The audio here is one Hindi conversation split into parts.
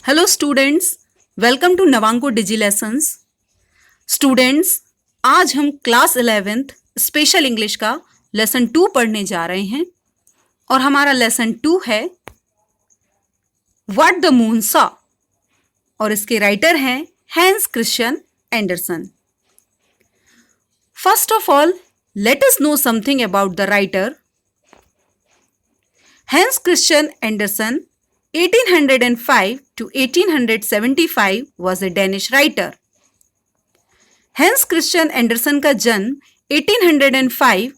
Hello students, welcome to Navanko digi lessons. Students, आज हम क्लास 11th स्पेशल इंग्लिश का लेसन 2 पढ़ने जा रहे हैं और हमारा लेसन 2 है व्हाट द मून सॉ और इसके राइटर हैं Hans Christian Anderson. First of all, let us know something about the writer. Hans Christian Anderson 1805 to 1875 was a Danish writer. Hans Christian Anderson का जन्म 1805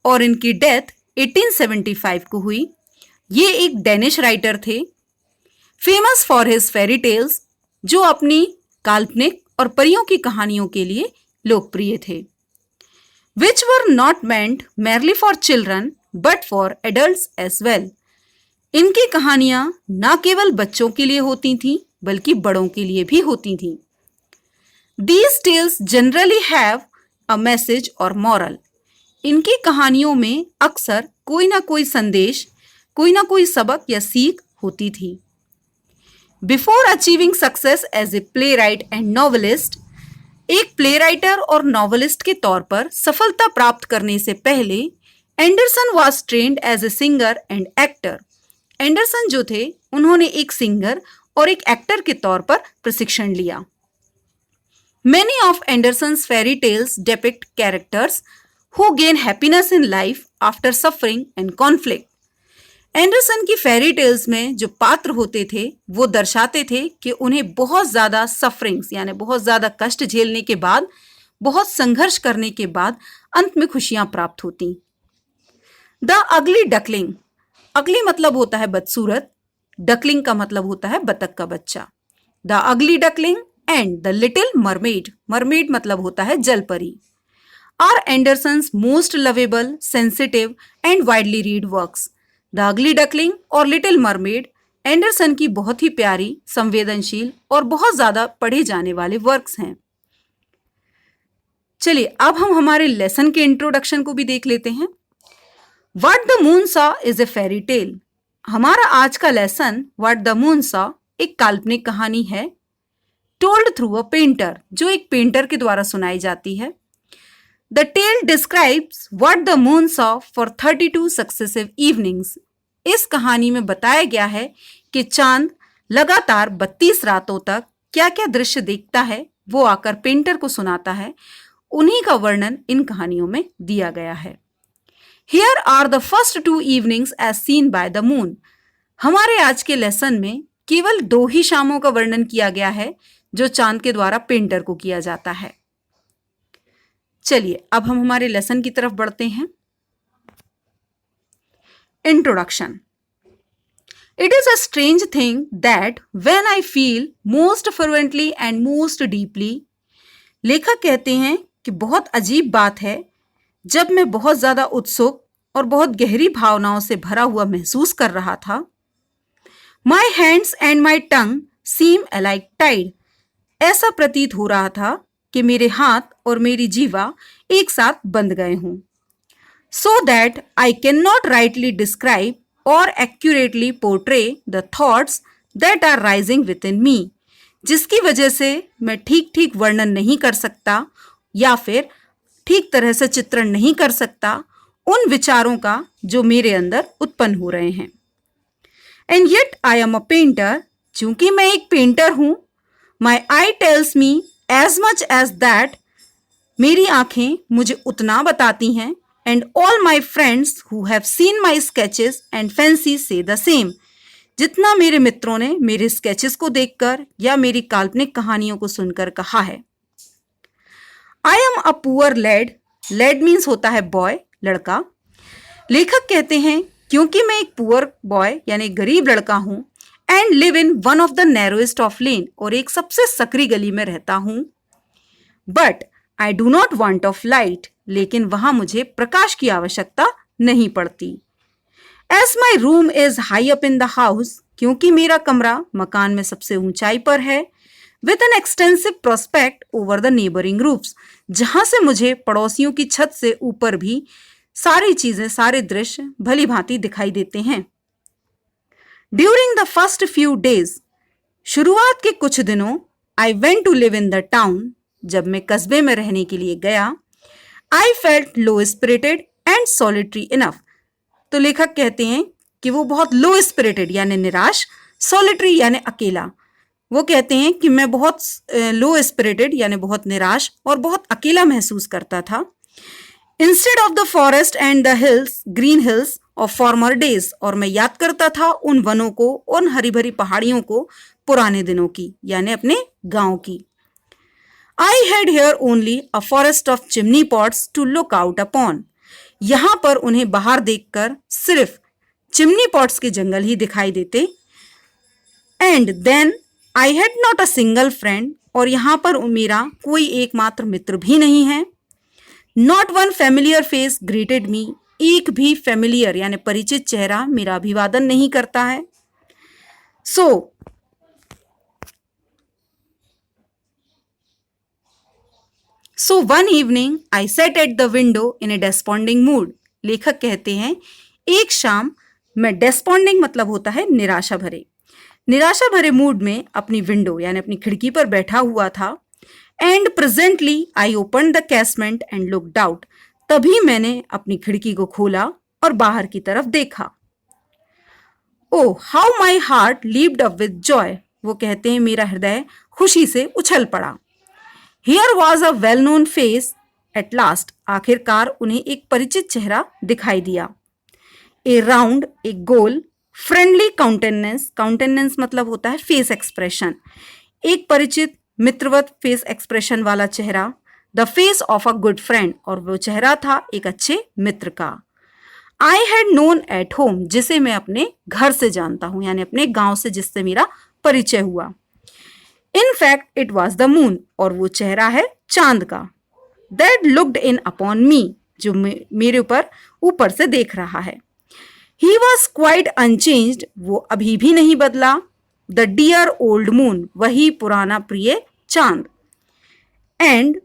और इनकी डेथ 1875 को हुई। ये एक डेनिश राइटर थे, famous for his fairy tales, जो अपनी काल्पनिक और परियों की कहानियों के लिए लोकप्रिय थे, which were not meant merely for children but for adults as well. इनकी कहानियां न केवल बच्चों के लिए होती थीं बल्कि बड़ों के लिए भी होती थीं। These tales generally have a message or moral. इनकी कहानियों में अक्सर कोई ना कोई संदेश, कोई ना कोई सबक या सीख होती थी। Before achieving success as a playwright and novelist, एक प्ले राइटर और नॉवलिस्ट के तौर पर सफलता प्राप्त करने से पहले Andersen was trained as a singer and actor. Andersen जो थे, उन्होंने एक सिंगर और एक एक्टर के तौर पर प्रशिक्षण लिया। Many of Anderson's fairy tales depict characters who gain happiness in life after suffering and conflict. Anderson की फेरी टेल्स में जो पात्र होते थे वो दर्शाते थे कि उन्हें बहुत ज़्यादा सफरिंग्स यानी बहुत ज़्यादा कष्ट झेलने के बाद, बहुत संघर्ष करने के बाद अंत में खुशियां प्राप्त होती। द अगली डकलिंग, अगली मतलब होता है बदसूरत, डकलिंग का मतलब होता है बतख का बच्चा। The ugly duckling and the little mermaid, mermaid मतलब होता है जलपरी, are Andersen's most lovable, sensitive and widely read works. The ugly duckling और लिटिल मरमेड एंडरसन की बहुत ही प्यारी, संवेदनशील और बहुत ज्यादा पढ़े जाने वाले वर्क्स हैं। चलिए अब हम हमारे लेसन के इंट्रोडक्शन को भी देख लेते हैं। What the moon saw is a fairy tale. हमारा आज का lesson what the moon saw एक काल्पनिक कहानी है, टोल्ड थ्रू अ पेंटर, जो एक पेंटर के द्वारा सुनाई जाती है। The tale describes what the moon saw for 32 successive evenings. इस कहानी में बताया गया है कि चांद लगातार 32 रातों तक क्या क्या दृश्य देखता है, वो आकर पेंटर को सुनाता है। उन्हीं का वर्णन इन कहानियों में दिया गया है। Here are the first 2 evenings as seen by the moon. हमारे आज के लेसन में केवल 2 ही शामों का वर्णन किया गया है जो चांद के द्वारा पेंटर को किया जाता है। चलिए अब हम हमारे लेसन की तरफ बढ़ते हैं। Introduction. It is a strange thing that when I feel most fervently and most deeply. लेखक कहते हैं कि बहुत अजीब बात है, जब मैं बहुत ज्यादा उत्सुक और बहुत गहरी भावनाओं से भरा हुआ महसूस कर रहा था। My hands and my tongue seem alike tied. ऐसा प्रतीत हो रहा था कि मेरे हाथ और मेरी जीवा एक साथ बंध गए हों। So that I can not rightly describe or accurately portray the thoughts that are rising within मी। जिसकी वजह से मैं ठीक ठीक वर्णन नहीं कर सकता या फिर ठीक तरह से चित्रण नहीं कर सकता उन विचारों का जो मेरे अंदर उत्पन्न हो रहे हैं। And yet I am a painter. चूंकि मैं एक पेंटर हूं, my eye tells me as much as that. मेरी आंखें मुझे उतना बताती हैं। And all my friends who have seen my sketches and fancy say the same. जितना मेरे मित्रों ने मेरे स्केचेस को देखकर या मेरी काल्पनिक कहानियों को सुनकर कहा है। I am a poor lad. Lad means होता है बॉय, लड़का। लेखक कहते हैं क्योंकि मैं एक पुअर बॉय यानी गरीब लड़का हूं, and live in one of the narrowest of lane, और एक सबसे सकरी गली में रहता हूं। But I do not want of light. लेकिन वहां मुझे प्रकाश की आवश्यकता नहीं पड़ती। As my room is high up in the house. क्योंकि मेरा कमरा मकान में सबसे ऊंचाई पर है। With an extensive prospect over the neighbouring roofs. जहां से मुझे पड़ोसियों की छत से ऊपर भी सारी चीजें, सारे दृश्य भली भांति दिखाई देते हैं। During the first few days. शुरुआत के कुछ दिनों I went to live in the town, जब मैं कस्बे में रहने के लिए गया, I felt low spirited and solitary enough. तो लेखक कहते हैं कि वो बहुत लो स्पिरिटेड यानी निराश, सॉलिटरी यानी अकेला। वो कहते हैं कि मैं बहुत लो स्पिरिटेड यानी बहुत निराश और बहुत अकेला महसूस करता था। Instead of the forest and the hills, green hills of former days, और मैं याद करता था उन वनों को, उन हरी भरी पहाड़ियों को पुराने दिनों की, यानी अपने गांव की। I had here only a forest of chimney pots to look out upon. यहां पर उन्हें बाहर देखकर सिर्फ चिमनी पॉट्स के जंगल ही दिखाई देते। And then I had not a single friend, और यहां पर मेरा कोई एकमात्र मित्र भी नहीं है। Not one familiar face greeted मी, एक भी फेमिलियर यानी परिचित चेहरा मेरा अभिवादन नहीं करता है। So one evening I sat at the window in a desponding mood. लेखक कहते हैं एक शाम मैं, डेस्पॉन्डिंग मतलब होता है निराशा भरे मूड में अपनी विंडो यानी अपनी खिड़की पर बैठा हुआ था। And presently I open the casement and looked out. तभी मैंने अपनी खिड़की को खोला और बाहर की तरफ देखा। Oh how my heart leaped up with Joy. वो कहते हैं मेरा हृदय खुशी से उछल पड़ा। Here was a well known face at last. आखिरकार उन्हें एक परिचित चेहरा दिखाई दिया। ए राउंड, एक गोल, फ्रेंडली काउंटेनेंस, काउंटेनेंस मतलब होता है फेस एक्सप्रेशन, एक परिचित मित्रवत फेस एक्सप्रेशन वाला चेहरा। The face of a good friend, और वो चेहरा था एक अच्छे मित्र का। I had known at home, जिसे मैं अपने घर से जानता हूं यानी अपने गांव से, जिससे मेरा परिचय हुआ। In fact it was the moon, और वो चेहरा है चांद का। दैट लुक्ड इन अपॉन मी, जो मेरे ऊपर से देख रहा है। ही वॉज क्वाइट अनचेंज्ड, वो अभी भी नहीं बदला। द डियर ओल्ड मून, वही पुराना प्रिय चांद। And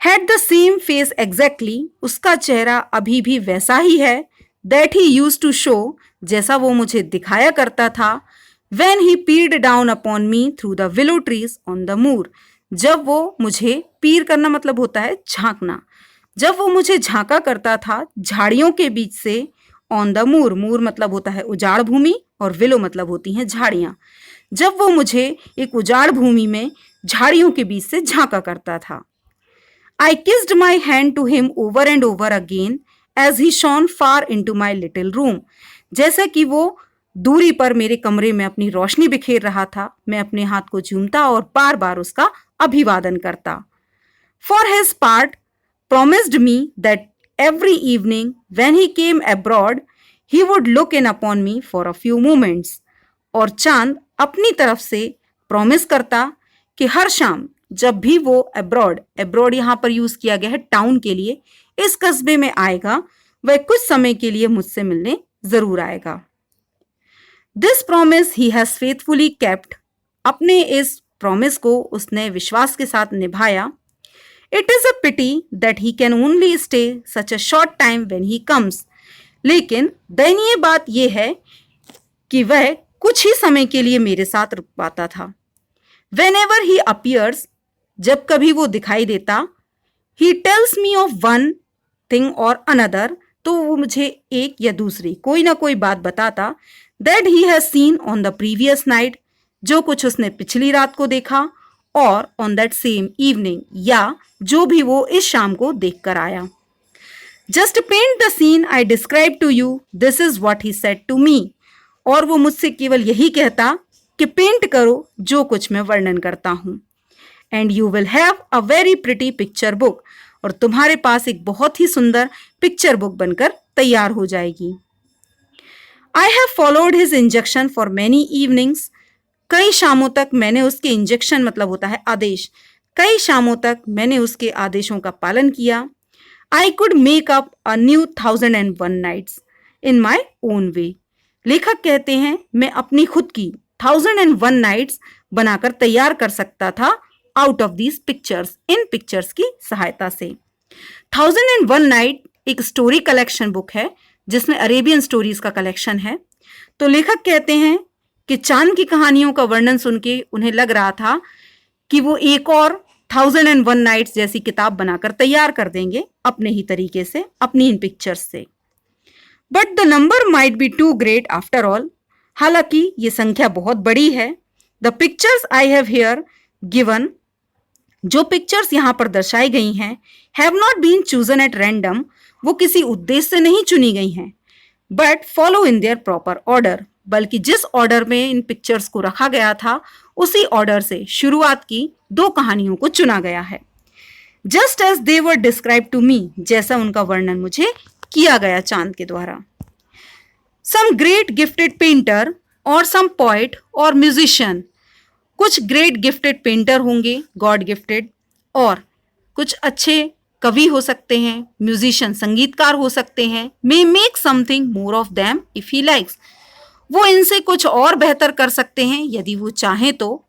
had the same face exactly, उसका चेहरा अभी भी वैसा ही है। That he used to show, जैसा वो मुझे दिखाया करता था। When he peered down upon me through the willow trees on the moor, जब वो मुझे, पीर करना मतलब होता है झांकना, जब वो मुझे झांका करता था झाड़ियों के बीच से। ऑन द मूर, मूर मतलब होता है उजाड़ भूमि, और विलो मतलब होती हैं झाड़ियाँ। जब वो मुझे एक उजाड़ भूमि में झाड़ियों के बीच से झांका करता था। I kissed my hand to him over and over again as he shone far into my little room. जैसे कि वो दूरी पर मेरे कमरे में अपनी रोशनी बिखेर रहा था, मैं अपने हाथ को झूमता और बार बार उसका अभिवादन करता। For his part promised me that every evening when he came abroad he would look in upon me for a few moments। और चांद अपनी तरफ से प्रॉमिस करता कि हर शाम जब भी वो अब्रॉड यहाँ पर यूज किया गया है टाउन के लिए, इस कस्बे में आएगा, वह कुछ समय के लिए मुझसे मिलने जरूर आएगा। This promise he has faithfully kept, अपने इस प्रॉमिस को उसने विश्वास के साथ निभाया। It is a pity that he can only stay such a short time when he comes, लेकिन दयनीय बात यह है कि वह कुछ ही समय के लिए मेरे साथ रुक पाता था। वेन एवर ही अपीयर्स, जब कभी वो दिखाई देता, he tells me of one thing और अनदर, तो वो मुझे एक या दूसरी कोई ना कोई बात बताता। That he has seen on the previous night, जो कुछ उसने पिछली रात को देखा, और ऑन दैट सेम इवनिंग, या जो भी वो इस शाम को देख कर आया। Just paint the scene I describe to you, this is what he said to me, और वो मुझसे केवल यही कहता कि पेंट करो जो कुछ मैं वर्णन करता हूं। And you will have a very pretty picture book, और तुम्हारे पास एक बहुत ही सुंदर पिक्चर बुक बनकर तैयार हो जाएगी। I have followed his injection for many evenings, कई शामों तक मैंने उसके इंजेक्शन मतलब होता है आदेश, कई शामों तक मैंने उसके आदेशों का पालन किया। I could make up a new 1001 nights in my own way. लेखक कहते हैं मैं अपनी खुद की 1001 नाइट्स बनाकर तैयार कर सकता था out of these pictures, in pictures की सहायता से। 1001 नाइट एक स्टोरी कलेक्शन बुक है जिसमें अरेबियन स्टोरीज का कलेक्शन है। तो लेखक कहते हैं कि चांद की कहानियों का वर्णन सुन के उन्हें लग रहा था कि वो एक और 1001 नाइट्स जैसी किताब बनाकर तैयार कर देंगे अपने ही तरीके से, अपनी इन पिक्चर्स से। But the number might be too great after all, हालांकि ये संख्या बहुत बड़ी है। The pictures I have here given, जो पिक्चर्स यहाँ पर दर्शाई गई हैं, have not been chosen at random, वो किसी उद्देश्य से नहीं चुनी गई हैं, but follow in their proper order, बल्कि जिस ऑर्डर में इन पिक्चर्स को रखा गया था उसी ऑर्डर से शुरुआत की 2 कहानियों को चुना गया है। Just as they were describe to me, जैसा उनका वर्णन मुझे किया गया चांद के द्वारा। सम ग्रेट गिफ्टेड पेंटर और सम पोएट और म्यूजिशियन, कुछ ग्रेट गिफ्टेड पेंटर होंगे, गॉड गिफ्टेड, और कुछ अच्छे कवि हो सकते हैं, म्यूजिशियन संगीतकार हो सकते हैं, may make something more of them if he likes, वो इनसे कुछ और बेहतर कर सकते हैं यदि वो चाहें तो।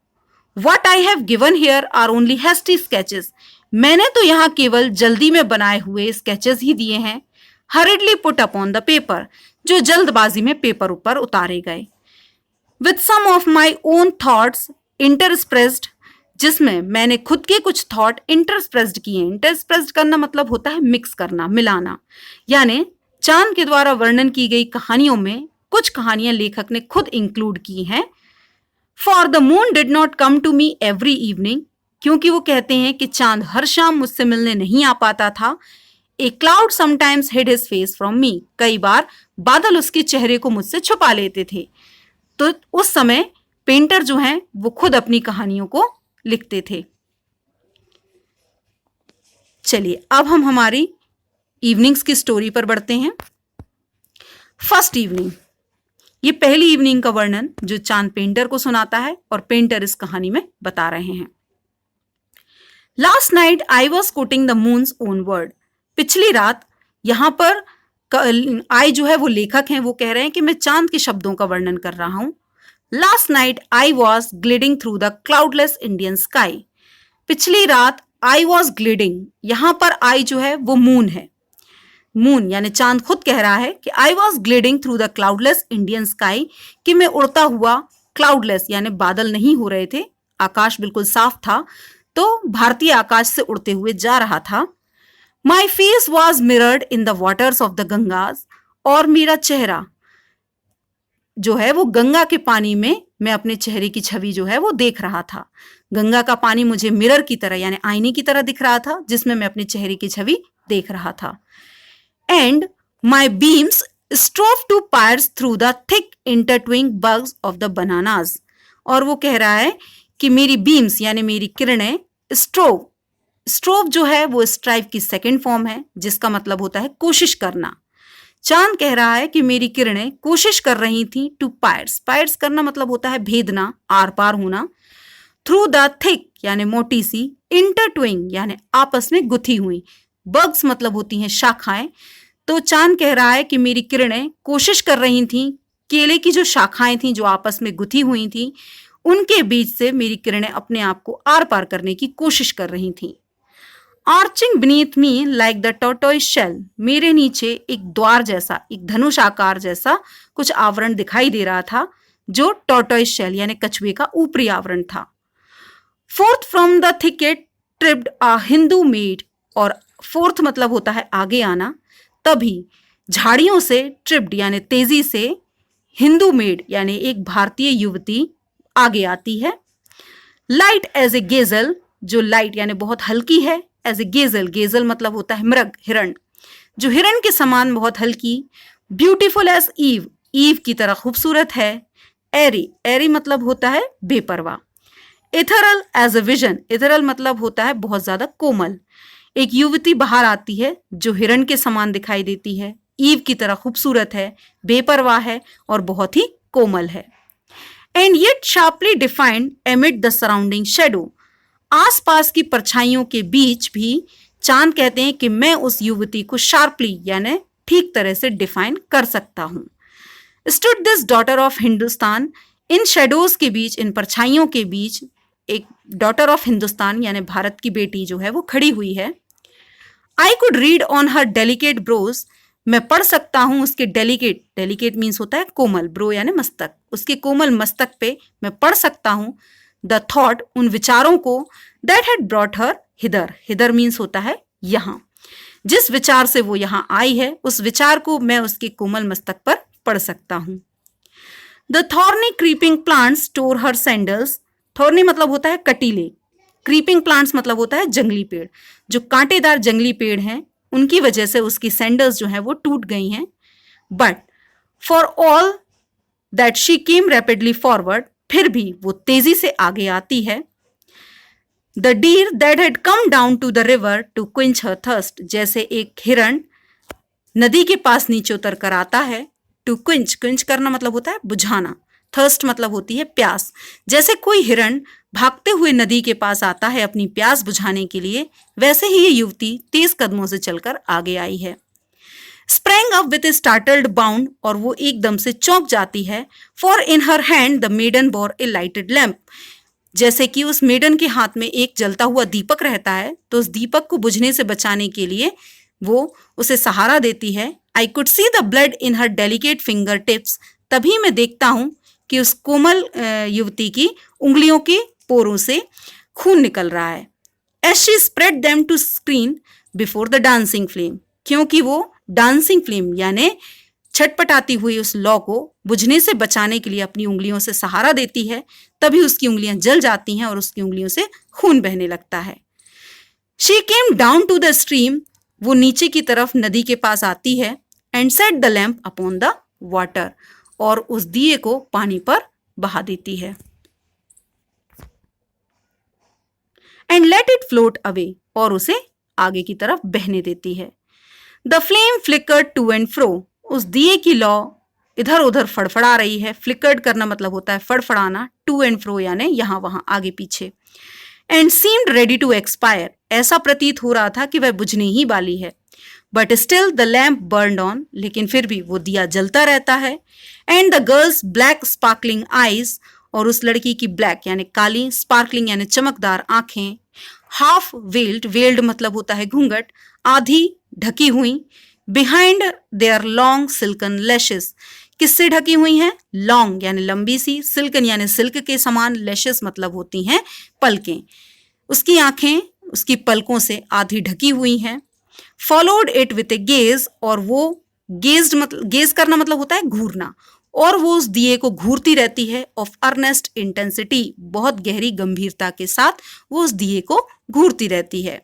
What I have given here are only hasty sketches, मैंने तो यहाँ केवल जल्दी में बनाए हुए स्केचेस ही दिए हैं, hurriedly put upon the paper, जो जल्दबाजी में पेपर ऊपर उतारे गए, with some of my own thoughts interspersed, जिसमें मैंने खुद के कुछ थॉट इंटरस्प्रेस्ड किए। इंटरस्प्रेस्ड करना मतलब होता है मिक्स करना, मिलाना, यानी चांद के द्वारा वर्णन की गई कहानियों में कुछ कहानियां लेखक ने खुद इंक्लूड की हैं। For the moon did not come to me every evening, क्योंकि वो कहते हैं कि चांद हर शाम मुझसे मिलने नहीं आ पाता था। A cloud sometimes hid his face from me, कई बार बादल उसके चेहरे को मुझसे छुपा लेते थे। तो उस समय पेंटर जो हैं वो खुद अपनी कहानियों को लिखते थे। चलिए अब हम हमारी इवनिंग्स की स्टोरी पर बढ़ते हैं। फर्स्ट इवनिंग, ये पहली इवनिंग का वर्णन जो चांद पेंटर को सुनाता है और पेंटर इस कहानी में बता रहे हैं। Last night I was coating the moons own word, पिछली रात, यहां पर आई जो है वो लेखक हैं, वो कह रहे हैं कि मैं चांद के शब्दों का वर्णन कर रहा हूं। Last night I was gliding through the cloudless Indian sky, पिछली रात आई वॉज ग्लिडिंग, यहां पर आई जो है वो मून है, मून यानी चांद खुद कह रहा है कि I was gliding through the cloudless Indian sky, कि मैं उड़ता हुआ, क्लाउडलेस यानी बादल नहीं हो रहे थे, आकाश बिल्कुल साफ था, तो भारतीय आकाश से उड़ते हुए जा रहा था। My face was mirrored in the waters of the Ganges, और मेरा चेहरा जो है वो गंगा के पानी में, मैं अपने चेहरे की छवि जो है वो देख रहा था। गंगा का पानी मुझे मिरर की तरह यानी आईने की तरह दिख रहा था, जिसमें मैं अपने चेहरे की छवि देख रहा था। And my beams strove to pierce through the thick intertwined buds of the bananas, और वो कह रहा है कि मेरी बीम्स यानी मेरी किरणें, स्ट्रोव जो है वो स्ट्राइव की सेकेंड फॉर्म है, जिसका मतलब होता है कोशिश करना। चांद कह रहा है कि मेरी किरणें कोशिश कर रही थी टू पायर्स करना मतलब होता है भेदना, आर पार होना, थ्रू द थिक यानी मोटी सी, इंटरट्विंग यानी आपस में गुथी हुई, बग्स मतलब होती हैं शाखाएं। तो चांद कह रहा है कि मेरी किरणें कोशिश कर रही थीं, केले की जो शाखाएं थीं जो आपस में गुथी हुई थीं, उनके बीच से मेरी किरणें अपने आप को आर पार करने की कोशिश कर रही थीं। Arching beneath me like the tortoise shell, मेरे नीचे एक द्वार जैसा, एक धनुष आकार जैसा कुछ आवरण दिखाई दे रहा था, जो टॉर्टोइस शेल यानी कछुए का ऊपरी आवरण था। Fourth from the thicket tripped a Hindu made, और फोर्थ मतलब होता है आगे आना, तभी झाड़ियों से ट्रिप्ड यानी तेजी से, हिंदू मेड यानी एक भारतीय युवती आगे आती है। लाइट एज ए गेजल, जो लाइट यानी बहुत हल्की है, एज ए गेजल, गेजल मतलब होता है मृग, हिरण, जो हिरण के समान बहुत हल्की। ब्यूटीफुल एज ईव, ईव की तरह खूबसूरत है। एरी, एरी मतलब होता है बेपरवाह। Ethereal as a vision, ethereal मतलब होता है बहुत ज्यादा कोमल। एक युवती बाहर आती है जो हिरण के समान दिखाई देती है, ईव की तरह खूबसूरत है, बेपरवाह है और बहुत ही कोमल है। And yet sharply defined एमिड the surrounding shadow, आसपास की परछाइयों के बीच भी चांद कहते हैं कि मैं उस युवती को शार्पली यानी ठीक तरह से डिफाइन कर सकता हूं। Stood this daughter of Hindustan, in shadows के बीच, इन परछाइयों के बीच एक डॉटर ऑफ हिंदुस्तान यानी भारत की बेटी जो है वो खड़ी हुई है। I could read on her delicate brows, मैं पढ़ सकता हूँ उसके डेलिकेट, डेलिकेट मीन्स होता है कोमल, ब्रो यानी मस्तक, उसके कोमल मस्तक पे मैं पढ़ सकता हूँ द थॉट, उन विचारों को, that had brought her hither, hither means होता है यहाँ, जिस विचार से वो यहाँ आई है उस विचार को मैं उसके कोमल मस्तक पर पढ़ सकता हूँ। The thorny creeping plants tore her sandals, thorny मतलब होता है कटीले, क्रीपिंग प्लांट्स मतलब होता है जंगली पेड़, जो कांटेदार जंगली पेड़ हैं उनकी वजह से उसकी सैंडल्स जो है वो टूट गई हैं। But for all that she came rapidly forward, फिर भी वो तेजी से आगे आती है। The deer that had come down to the river to quench her thirst, जैसे एक हिरण नदी के पास नीचे उतर कर आता है। टू क्विंच, क्विंच करना मतलब होता है बुझाना, थर्स्ट मतलब होती है प्यास, जैसे कोई हिरण भागते हुए नदी के पास आता है अपनी प्यास बुझाने के लिए, वैसे ही ये युवती तेज कदमों से चलकर आगे आई है। Sprang up with a startled bound, और वो एकदम से चौंक जाती है। For in her hand the maiden bore a lighted lamp, जैसे कि उस मेडन के हाथ में एक जलता हुआ दीपक रहता है, तो उस दीपक को बुझने से बचाने के लिए वो उसे सहारा देती है। I could see the blood in her delicate finger tips, तभी मैं देखता हूँ कि उस कोमल युवती की उंगलियों के पोरों से खून निकल रहा है। As she spread them to screen before the dancing flame, क्योंकि वो डांसिंग फ्लेम यानी छटपटाती हुई उस लौ को बुझने से बचाने के लिए अपनी उंगलियों से सहारा देती है, तभी उसकी उंगलियां जल जाती हैं और उसकी उंगलियों से खून बहने लगता है। She came down to the stream, वो नीचे की तरफ नदी के पास आती है। And set the lamp upon the water, और उस दिए को पानी पर बहा देती है। And let it float away, और उसे आगे की तरफ बहने देती है। The flame flickered to and fro, उस दिए की लौ इधर उधर फड़फड़ा रही है। फ्लिकर्ड करना मतलब होता है फड़फड़ाना, टू एंड फ्रो यानी यहां वहां आगे पीछे। And seemed ready to expire, ऐसा प्रतीत हो रहा था कि वह बुझने ही वाली है। But still the lamp burned on, लेकिन फिर भी वो दिया जलता रहता है। And the girls black sparkling eyes, और उस लड़की की ब्लैक यानी काली, स्पार्कलिंग यानी चमकदार आंखें, हाफ वेल्ड, वेल्ड मतलब होता है घूंघट, आधी ढकी हुई, behind their long silken lashes, किससे ढकी हुई हैं? लॉन्ग यानी लंबी सी, सिल्कन यानी सिल्क के समान, लैशेस मतलब होती हैं पलकें। उसकी आंखें उसकी पलकों से आधी ढकी हुई हैं। Followed it with A gauge, और वो गेज्ड मतलब, गेज करना मतलब होता है घूरना, और वो उस दिए को घूरती रहती है। ऑफ अर्नेस्ट इंटेंसिटी, बहुत गहरी गंभीरता के साथ वो उस दिए को घूरती रहती है।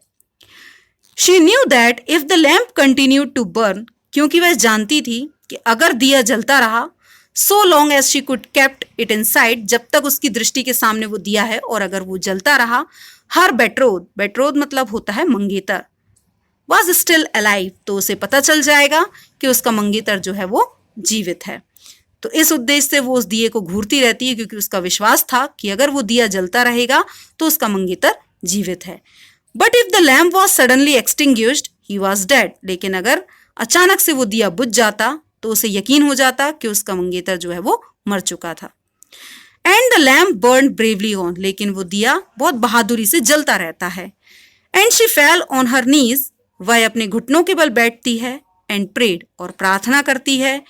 She knew that if the lamp continued to burn, क्योंकि वह जानती थी कि अगर दिया जलता रहा, so long as she could kept it in sight, जब तक उसकी दृष्टि के सामने वो दिया है और अगर वो जलता रहा, हर बेट्रोथ, बेट्रोथ मतलब होता है मंगेतर, वॉज स्टिल अलाइव, तो उसे पता चल जाएगा कि उसका मंगेतर जो है वो जीवित है। तो इस उद्देश्य से वो उस दिए को घूरती रहती है, क्योंकि उसका विश्वास था कि अगर वो दिया जलता रहेगा तो उसका मंगेतर जीवित है। But if the lamp was suddenly extinguished he was dead, लेकिन अगर अचानक से वो दिया बुझ जाता तो उसे यकीन हो जाता कि उसका मंगेतर जो है वो मर चुका था। And the lamp burn bravely on, लेकिन वो दिया बहुत बहादुरी से जलता रहता है। And she fell on her knees, वह अपने घुटनों के बल बैठती है। एंड प्रेड, और प्रार्थना करती है।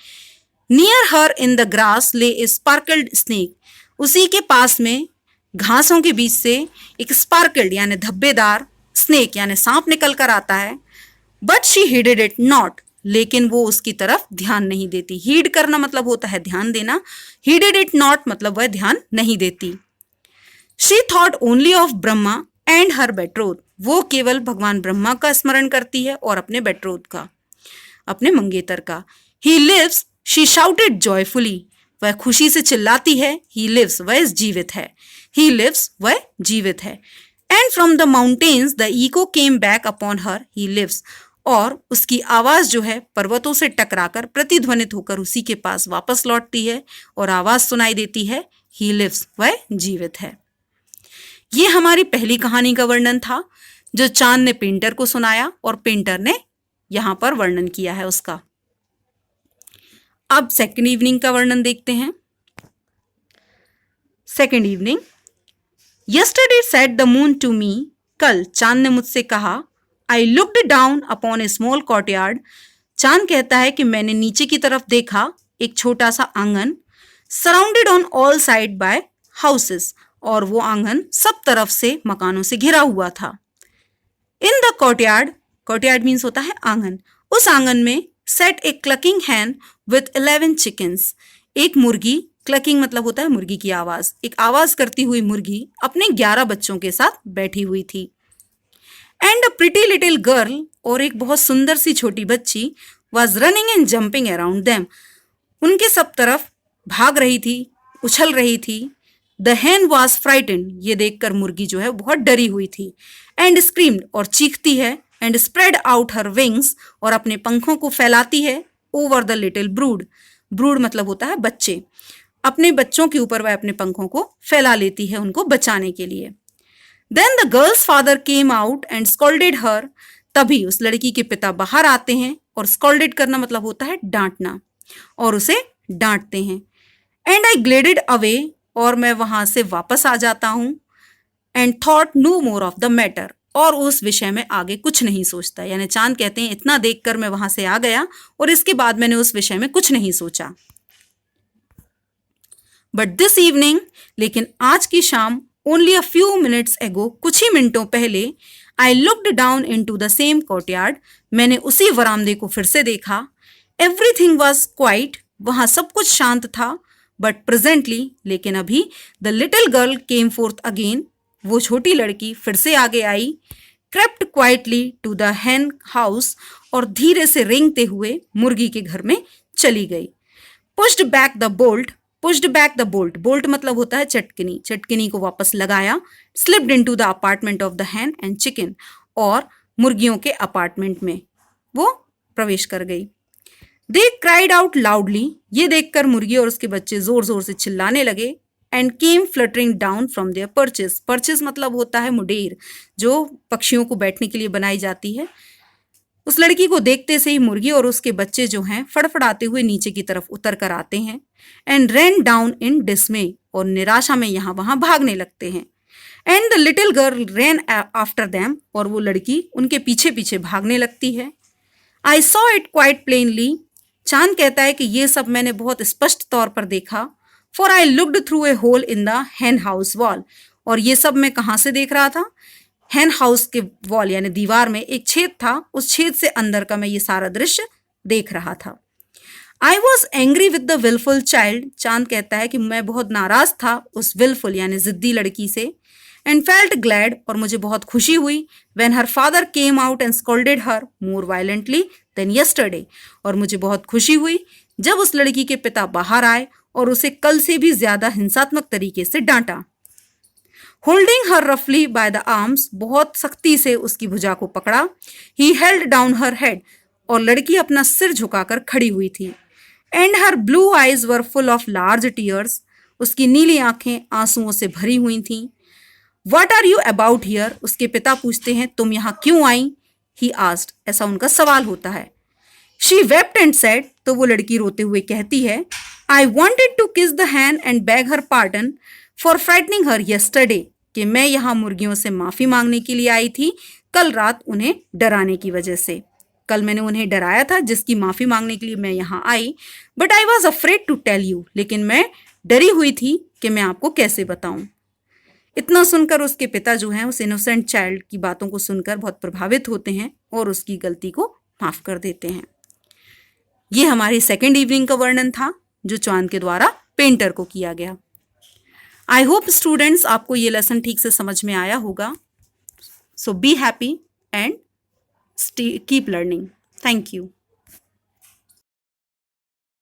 Near her in the grass ले ए स्पार्कल्ड स्नेक, उसी के पास में घासों के बीच से एक स्पार्कल्ड यानी धब्बेदार स्नेक यानी सांप निकल कर आता है। बट शी हीडेड इट नॉट, लेकिन वो उसकी तरफ ध्यान नहीं देती। हीड करना मतलब होता है ध्यान देना, हीडेड इट नॉट मतलब वह ध्यान नहीं देती। She thought only of Brahma and her betrothed, वो केवल भगवान ब्रह्मा का स्मरण करती है और अपने बेट्रोथ का, अपने मंगेतर का। He lives, she shouted joyfully, वह खुशी से चिल्लाती है। ही लिव्स, वह जीवित है। ही लिव्स, वह जीवित है। And from the mountains the echo came back upon her, he lives, और उसकी आवाज जो है पर्वतों से टकराकर प्रतिध्वनित होकर उसी के पास वापस लौटती है और आवाज सुनाई देती है, ही लिव्स, वह जीवित है। ये हमारी पहली कहानी का वर्णन था जो चांद ने पेंटर को सुनाया और पेंटर ने यहां पर वर्णन किया है उसका। अब सेकंड इवनिंग का वर्णन देखते हैं। Second evening, yesterday said the moon to me, कल चांद ने मुझसे कहा, I looked down upon a small courtyard, चांद कहता है कि मैंने नीचे की तरफ देखा एक छोटा सा आंगन, surrounded on all side by houses, और वो आंगन सब तरफ से मकानों से घिरा हुआ था। In the courtyard, courtyard means होता है आंगन, उस आंगन में sat a clucking hen with 11 chickens, एक मुर्गी, क्लकिंग मतलब होता है मुर्गी की आवाज, एक आवाज करती हुई मुर्गी अपने 11 बच्चों के साथ बैठी हुई थी। And a pretty little girl, और एक बहुत सुंदर सी छोटी बच्ची, was running and jumping around them, उनके सब तरफ भाग रही थी, उछल रही थी। द हैन वॉज फ्राइटेंड, ये देखकर मुर्गी जो है बहुत डरी हुई थी। एंड स्क्रीम्ड, और चीखती है। And spread out her wings, और अपने पंखों को फैलाती है। Over the little brood, brood मतलब होता है बच्चे, अपने बच्चों के ऊपर वह अपने पंखों को फैला लेती है उनको बचाने के लिए। Then the girl's father came out and scolded her, तभी उस लड़की के पिता बाहर आते हैं, और स्कॉल्डेड करना मतलब होता है डांटना, और उसे डांटते हैं। एंड आई ग्लेडेड अवे, और मैं वहां से वापस आ जाता हूं। And thought no more of the matter, और उस विषय में आगे कुछ नहीं सोचता। यानी चांद कहते हैं इतना देखकर मैं वहां से आ गया और इसके बाद मैंने उस विषय में कुछ नहीं सोचा। बट दिस इवनिंग, लेकिन आज की शाम, ओनली अ फ्यू मिनट्स एगो, कुछ ही मिनटों पहले, आई looked down into the same courtyard, मैंने उसी वरामदे को फिर से देखा। एवरीथिंग वाज क्वाइट, वहां सब कुछ शांत था। बट प्रेजेंटली, लेकिन अभी, the little girl came fourth again, वो छोटी लड़की फिर से आगे आई। Crept quietly to the hen house, और धीरे से रेंगते हुए मुर्गी के घर में चली गई। Pushed back the bolt, pushed back the bolt, bolt मतलब होता है चटकनी, चटकनी को वापस लगाया। Slipped into the apartment of the Hahn and chicken, और मुर्गियों के अपार्टमेंट में वो प्रवेश कर गई। दे क्राइड आउट लाउडली, ये देखकर मुर्गी और उसके बच्चे जोर जोर से चिल्लाने लगे। And came fluttering down from their perches, perches मतलब होता है मुडेर, जो पक्षियों को बैठने के लिए बनाई जाती है। उस लड़की को देखते से ही मुर्गी और उसके बच्चे जो हैं फड़फड़ाते हुए नीचे की तरफ उतर कर आते हैं। एंड रैन डाउन इन डिस्मे, और निराशा में यहाँ वहां भागने लगते हैं। And the little girl rain after them, और वो लड़की उनके पीछे पीछे भागने लगती है। I saw it quite plainly, चांद कहता है कि ये सब मैंने बहुत स्पष्ट तौर पर देखा। For I looked through a hole in the hen house wall, और ये सब मैं कहाँ से देख रहा था? हेन हाउस के वॉल यानी दीवार में एक छेद था, उस छेद से अंदर का मैं ये सारा दृश्य देख रहा था। I was angry with the wilful child, चांद कहता है कि मैं बहुत नाराज था उस विलफुल यानी जिद्दी लड़की से। एंड फेल्ट ग्लैड, और मुझे बहुत खुशी हुई। When her father came out and scolded her more violently than yesterday, और मुझे बहुत खुशी हुई जब उस लड़की के पिता बाहर आए और उसे कल से भी ज्यादा हिंसात्मक तरीके से डांटा। होल्डिंग हर रफली बाय द आर्म्स, बहुत सख्ती से उसकी भुजा को पकड़ा। He held down her head, और लड़की अपना सिर झुकाकर खड़ी हुई थी। And her blue eyes were full of large tears, उसकी नीली आंखें आंसुओं से भरी हुई थीं। What are you about here, उसके पिता पूछते हैं तुम यहाँ क्यों आई? ही आस्क्ड, ऐसा उनका सवाल होता है। शी वेप्ट एंड सेड, तो वो लड़की रोते हुए कहती है, I wanted to kiss the hand and beg her pardon for frightening her yesterday, कि मैं यहाँ मुर्गियों से माफी मांगने के लिए आई थी कल रात उन्हें डराने की वजह से। कल मैंने उन्हें डराया था जिसकी माफी मांगने के लिए मैं यहाँ आई। But I was afraid to tell you, लेकिन मैं डरी हुई थी कि मैं आपको कैसे बताऊं। इतना सुनकर उसके पिता जो हैं उस इनोसेंट चाइल्ड की बातों को सुनकर बहुत प्रभावित होते हैं और उसकी गलती को माफ कर देते हैं। ये हमारी सेकेंड इवनिंग का वर्णन था जो चांद के द्वारा पेंटर को किया गया। आई होप स्टूडेंट्स आपको ये लेसन ठीक से समझ में आया होगा। So be happy and keep learning. Thank you.